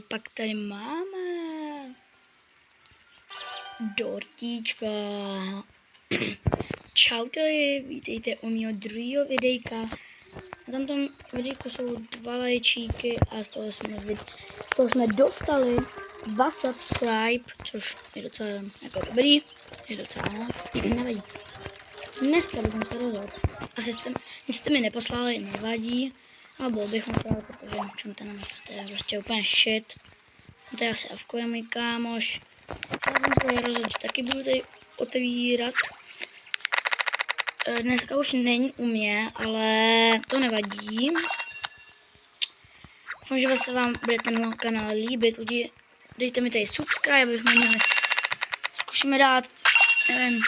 Pak tady máme dortíčka. Čaute, vítejte u mého druhého videjka. Na tomto videjku jsou 2 lajčíky a z toho jsme dostali 2 subscribe, což je docela jako dobrý, je docela nevadí. Dneska bychom se rozhodli. Asi jste mi neposlali, nevadí, ale byl bych musel, protože čem to nám to je prostě úplně shit. To je asi Avko, je můj kámoš. Já jsem se rozhodl, že taky budu tady otevírat. Dneska už není u mě, ale to nevadí. Doufám, že se vám bude ten kanál líbit. Dejte mi tady subscribe, abychom měli. Zkusíme dát, nevím,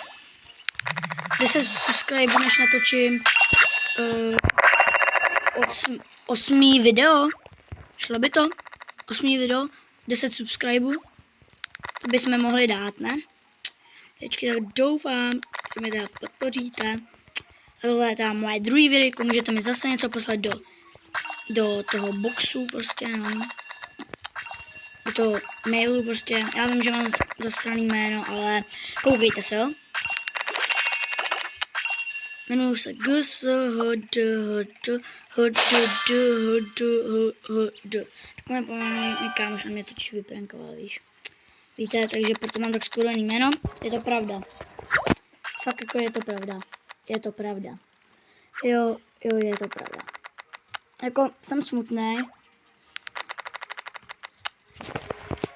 10 subscribe, než natočím 8. video. Šlo by to? 8. video, 10 subscribeů. To bychom mohli dát, ne? Děčky, tak doufám, že mi teda podpoříte. Tohle je teda moje druhý videjko, můžete mi zase něco poslat do toho boxu, prostě, no. Do toho mailu, prostě. Já vím, že mám zasraný jméno, ale koukejte se, jo. Jmenuji se Takové můj kámoš na mě totiž vyprankoval, víš. Víte, takže proto mám tak skurvený jméno. Je to pravda. Fakt jako je to pravda. Je to pravda. Jo, je to pravda. Jako, jsem smutný.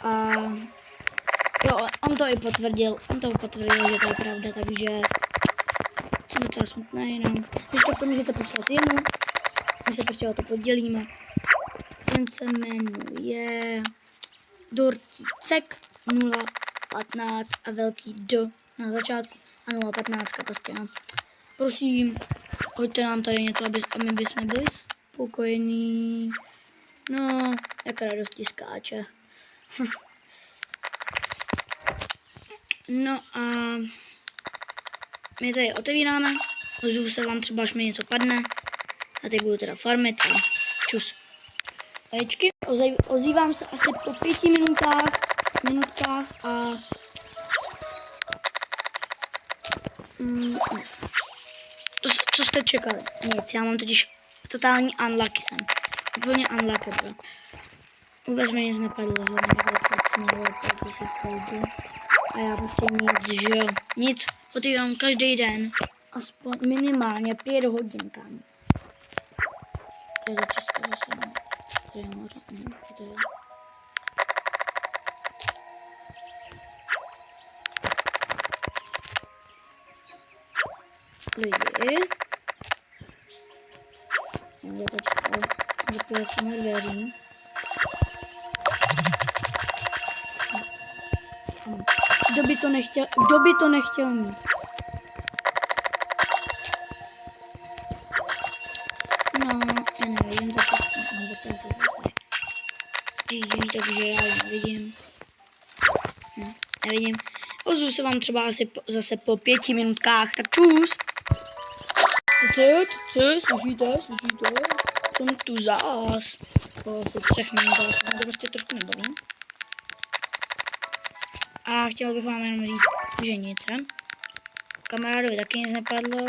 A jo, on to i potvrdil. Že to je pravda, takže jsem docela smutný, no. Když to můžete poslat jemu, my se prostě o to podělíme. Ten se jmenuje Dortícek 015 a velký D na začátku a 015 prostě, no. Prosím, hoďte nám tady něco, aby bychom byli spokojení. No, jak radosti skáče. No a my tady otevíráme, ozvu se vám třeba, až mi něco padne. A teď budu teda farmit a čus. Lajčky, ozývám se asi po 5 minutkách a co jste čekali? Nic, já mám totiž totální unlucky jsem. Úplně unlucky, bro. Vůbec mi nic nepadlo, a já prostě nic, že jo. Nic, otevírám každý den, aspoň minimálně 5 hodin, kámo. To je za Česko zase, no. To je moře, nevím, to je. Lidi. Já to čekal, že to je dveří. Kdo by to nechtěl mít? No, já nevím, takže já nevidím. Nevidím. Ozvu se vám třeba asi zase po 5 minutkách, tak čus. Slyšíte? Jsem tu zás. Po asi 3 minutách, to prostě trošku nebavím. A chtěl bych vám jenom říct, že nic. Kamarádovi taky nic nepadlo.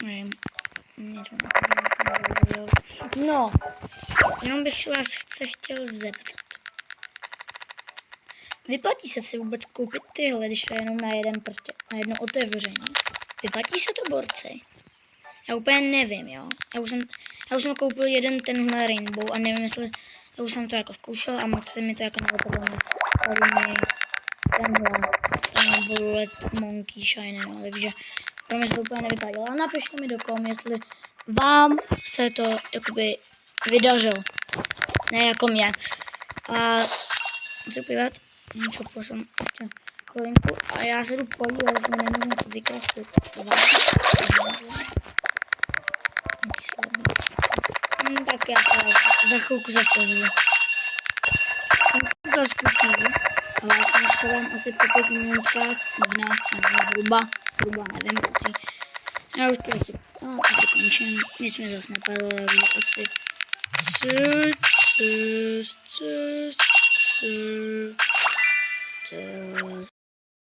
Nevím. Nic mi nepadlo. No, jenom bych vás chtěl zeptat. Vyplatí se si vůbec koupit tyhle, když to je jenom na jedno otevření? Vyplatí se to, borci? Já úplně nevím, jo. Já už jsem koupil jeden tenhle Rainbow a nevím, jestli já už jsem to jako zkoušel a moc se mi to jako nevypadlo. Tenhle Bullet Monkey Shine, no, takže pro mě se to úplně nevypadlo. Ale napište mi do kom, jestli vám se to jakoby vydařilo. Ne jako mě. A chci pívat, čopil jsem ještě kolinku a já se jdu podívat, že nemůžu to vykreslit. Tak já se za chvilku zastavuju. Jsem zkucí, ale já jsem se vám asi po 5 minutkách, možná, nevím, zhruba, nevím, já už to asi No, to končím. Nic mi zase napadlo, takže asi... Co?